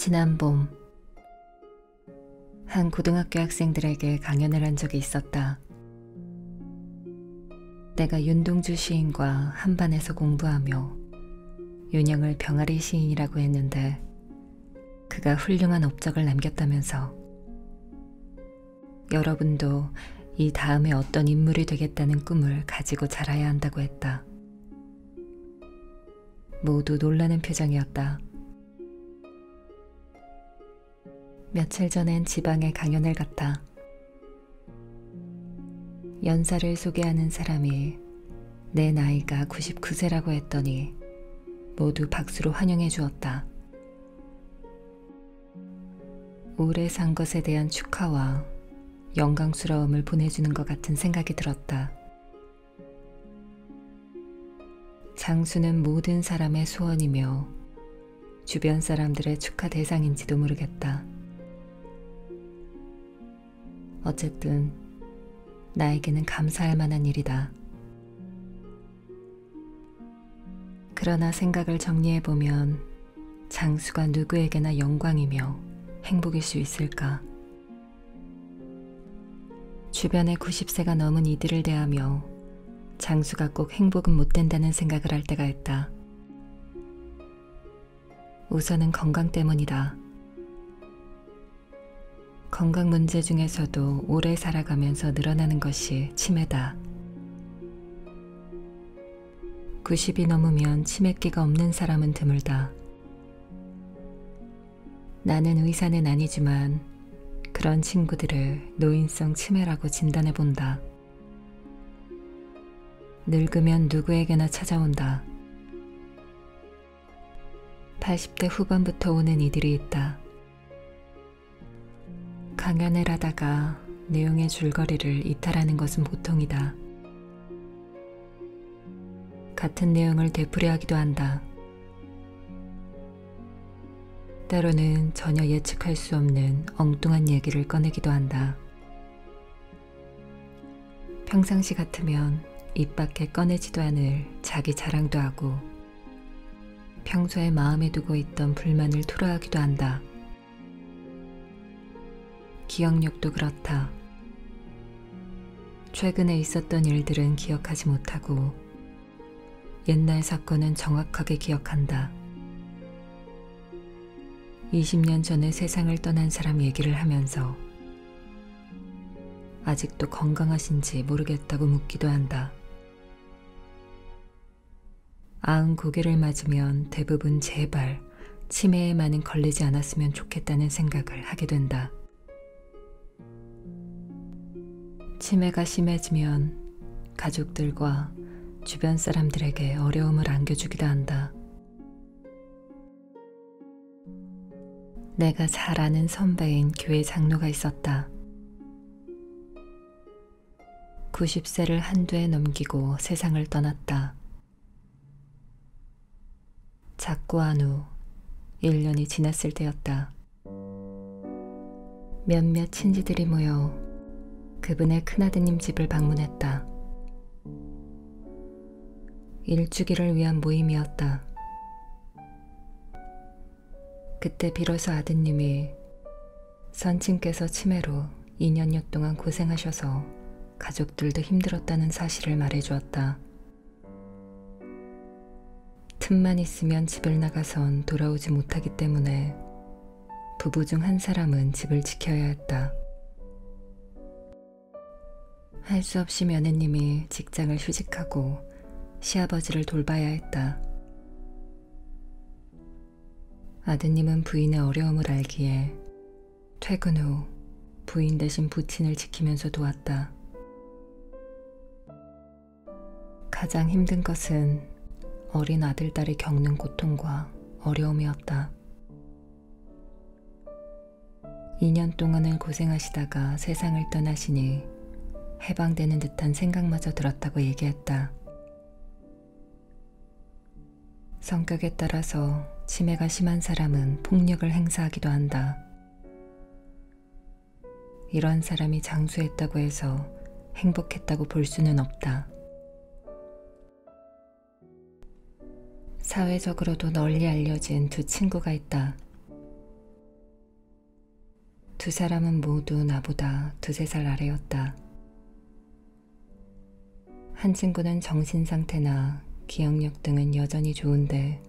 지난 봄, 한 고등학교 학생들에게 강연을 한 적이 있었다. 내가 윤동주 시인과 한 반에서 공부하며 윤영을 병아리 시인이라고 했는데 그가 훌륭한 업적을 남겼다면서 여러분도 이 다음에 어떤 인물이 되겠다는 꿈을 가지고 자라야 한다고 했다. 모두 놀라는 표정이었다. 며칠 전엔 지방에 강연을 갔다. 연사를 소개하는 사람이 내 나이가 99세라고 했더니 모두 박수로 환영해 주었다. 오래 산 것에 대한 축하와 영광스러움을 보내주는 것 같은 생각이 들었다. 장수는 모든 사람의 소원이며 주변 사람들의 축하 대상인지도 모르겠다. 어쨌든 나에게는 감사할 만한 일이다. 그러나 생각을 정리해보면 장수가 누구에게나 영광이며 행복일 수 있을까? 주변에 90세가 넘은 이들을 대하며 장수가 꼭 행복은 못 된다는 생각을 할 때가 있다. 우선은 건강 때문이다. 건강 문제 중에서도 오래 살아가면서 늘어나는 것이 치매다. 90이 넘으면 치매기가 없는 사람은 드물다. 나는 의사는 아니지만 그런 친구들을 노인성 치매라고 진단해 본다. 늙으면 누구에게나 찾아온다. 80대 후반부터 오는 이들이 있다. 강연을 하다가 내용의 줄거리를 이탈하는 것은 보통이다. 같은 내용을 되풀이하기도 한다. 때로는 전혀 예측할 수 없는 엉뚱한 얘기를 꺼내기도 한다. 평상시 같으면 입 밖에 꺼내지도 않을 자기 자랑도 하고 평소에 마음에 두고 있던 불만을 토로하기도 한다. 기억력도 그렇다. 최근에 있었던 일들은 기억하지 못하고 옛날 사건은 정확하게 기억한다. 20년 전에 세상을 떠난 사람 얘기를 하면서 아직도 건강하신지 모르겠다고 묻기도 한다. 아흔 고개를 맞으면 대부분 제발 치매에만은 걸리지 않았으면 좋겠다는 생각을 하게 된다. 치매가 심해지면 가족들과 주변 사람들에게 어려움을 안겨주기도 한다. 내가 잘 아는 선배인 교회 장로가 있었다. 90세를 한두해 넘기고 세상을 떠났다. 작고한 후 1년이 지났을 때였다. 몇몇 친지들이 모여 그분의 큰아드님 집을 방문했다. 일주기를 위한 모임이었다. 그때 비로소 아드님이 선친께서 치매로 2년여 동안 고생하셔서 가족들도 힘들었다는 사실을 말해주었다. 틈만 있으면 집을 나가선 돌아오지 못하기 때문에 부부 중 한 사람은 집을 지켜야 했다. 할 수 없이 며느님이 직장을 휴직하고 시아버지를 돌봐야 했다. 아드님은 부인의 어려움을 알기에 퇴근 후 부인 대신 부친을 지키면서 도왔다. 가장 힘든 것은 어린 아들딸이 겪는 고통과 어려움이었다. 2년 동안을 고생하시다가 세상을 떠나시니 해방되는 듯한 생각마저 들었다고 얘기했다. 성격에 따라서 치매가 심한 사람은 폭력을 행사하기도 한다. 이런 사람이 장수했다고 해서 행복했다고 볼 수는 없다. 사회적으로도 널리 알려진 두 친구가 있다. 두 사람은 모두 나보다 두세 살 아래였다. 한 친구는 정신 상태나 기억력 등은 여전히 좋은데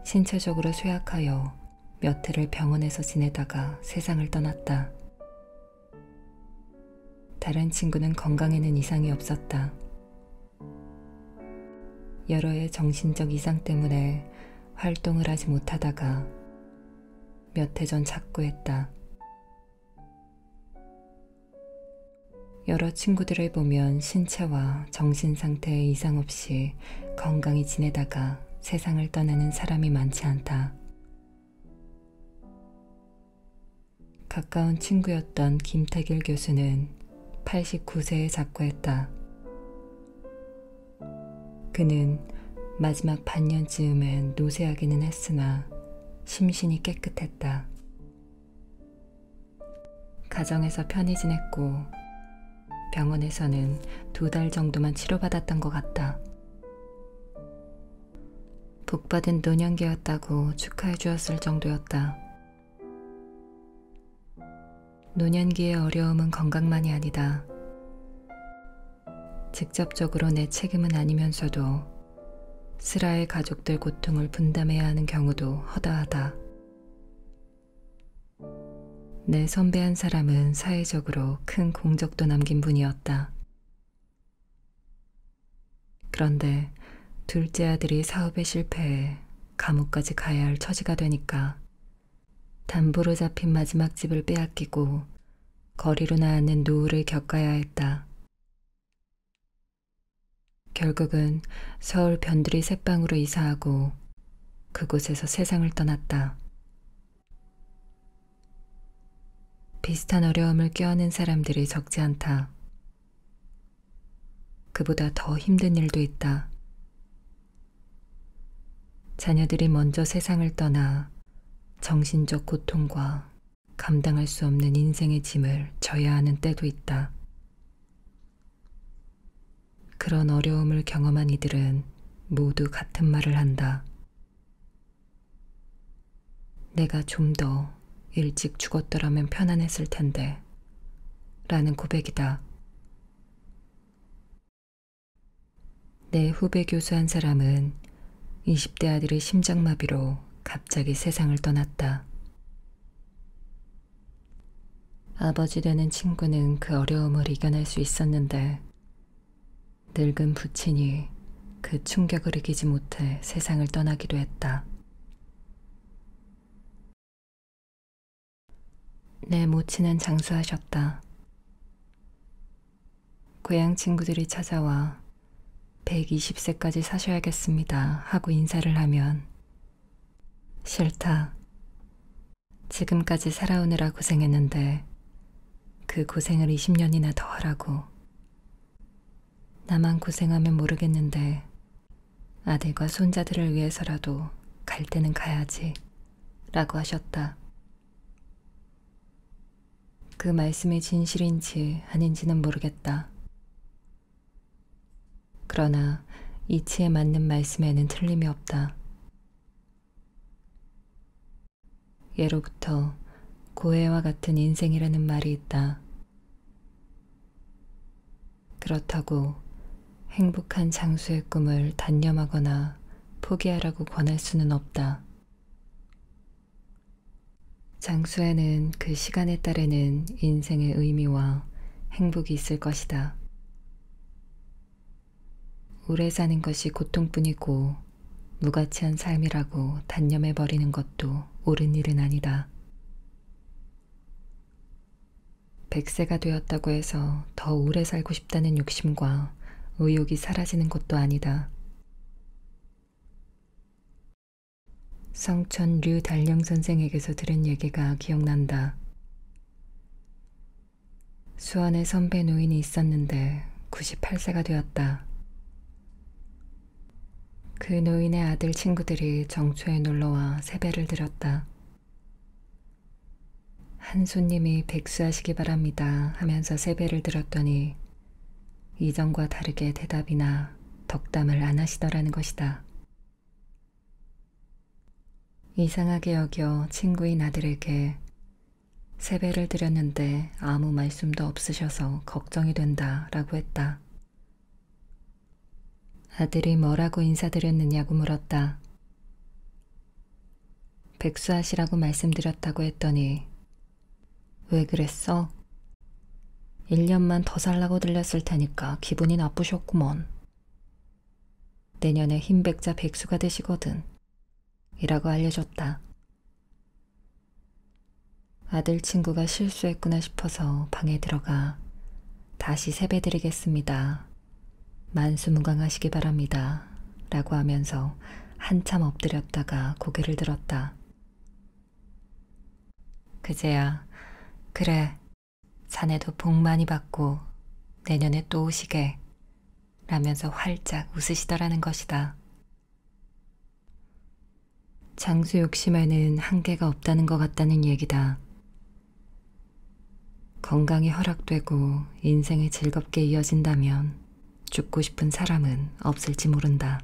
신체적으로 쇠약하여 몇 해를 병원에서 지내다가 세상을 떠났다. 다른 친구는 건강에는 이상이 없었다. 여러 해 정신적 이상 때문에 활동을 하지 못하다가 몇 해 전 작고했다. 여러 친구들을 보면 신체와 정신 상태에 이상 없이 건강히 지내다가 세상을 떠나는 사람이 많지 않다. 가까운 친구였던 김태길 교수는 89세에 작고했다. 그는 마지막 반년쯤엔 노쇠하기는 했으나 심신이 깨끗했다. 가정에서 편히 지냈고 병원에서는 2달 정도만 치료받았던 것 같다. 복받은 노년기였다고 축하해 주었을 정도였다. 노년기의 어려움은 건강만이 아니다. 직접적으로 내 책임은 아니면서도 슬아의 가족들 고통을 분담해야 하는 경우도 허다하다. 내 선배 한 사람은 사회적으로 큰 공적도 남긴 분이었다. 그런데 둘째 아들이 사업에 실패해 감옥까지 가야 할 처지가 되니까 담보로 잡힌 마지막 집을 빼앗기고 거리로 나앉는 노후를 겪어야 했다. 결국은 서울 변두리 새방으로 이사하고 그곳에서 세상을 떠났다. 비슷한 어려움을 껴안은 사람들이 적지 않다. 그보다 더 힘든 일도 있다. 자녀들이 먼저 세상을 떠나 정신적 고통과 감당할 수 없는 인생의 짐을 져야 하는 때도 있다. 그런 어려움을 경험한 이들은 모두 같은 말을 한다. 내가 좀 더 일찍 죽었더라면 편안했을 텐데 라는 고백이다. 내 후배 교수 한 사람은 20대 아들의 심장마비로 갑자기 세상을 떠났다. 아버지 되는 친구는 그 어려움을 이겨낼 수 있었는데 늙은 부친이 그 충격을 이기지 못해 세상을 떠나기도 했다. 내 모친은 장수하셨다. 고향 친구들이 찾아와 120세까지 사셔야겠습니다 하고 인사를 하면 싫다. 지금까지 살아오느라 고생했는데 그 고생을 20년이나 더 하라고. 나만 고생하면 모르겠는데 아들과 손자들을 위해서라도 갈 때는 가야지 라고 하셨다. 그 말씀이 진실인지 아닌지는 모르겠다. 그러나 이치에 맞는 말씀에는 틀림이 없다. 예로부터 고해와 같은 인생이라는 말이 있다. 그렇다고 행복한 장수의 꿈을 단념하거나 포기하라고 권할 수는 없다. 장수에는 그 시간에 따르는 인생의 의미와 행복이 있을 것이다. 오래 사는 것이 고통뿐이고 무가치한 삶이라고 단념해버리는 것도 옳은 일은 아니다. 100세가 되었다고 해서 더 오래 살고 싶다는 욕심과 의욕이 사라지는 것도 아니다. 성천 류달령 선생에게서 들은 얘기가 기억난다. 수원에 선배 노인이 있었는데 98세가 되었다. 그 노인의 아들 친구들이 정초에 놀러와 세배를 드렸다. 한 손님이 백수하시기 바랍니다 하면서 세배를 드렸더니 이전과 다르게 대답이나 덕담을 안 하시더라는 것이다. 이상하게 여겨 친구인 아들에게 세배를 드렸는데 아무 말씀도 없으셔서 걱정이 된다 라고 했다. 아들이 뭐라고 인사드렸느냐고 물었다. 백수하시라고 말씀드렸다고 했더니 왜 그랬어? 1년만 더 살라고 들렸을 테니까 기분이 나쁘셨구먼. 내년에 흰백자 백수가 되시거든. 이라고 알려줬다. 아들 친구가 실수했구나 싶어서 방에 들어가 다시 세배드리겠습니다. 만수무강하시기 바랍니다. 라고 하면서 한참 엎드렸다가 고개를 들었다. 그제야 그래 자네도 복 많이 받고 내년에 또 오시게 라면서 활짝 웃으시더라는 것이다. 장수 욕심에는 한계가 없다는 것 같다는 얘기다. 건강이 허락되고 인생이 즐겁게 이어진다면 죽고 싶은 사람은 없을지 모른다.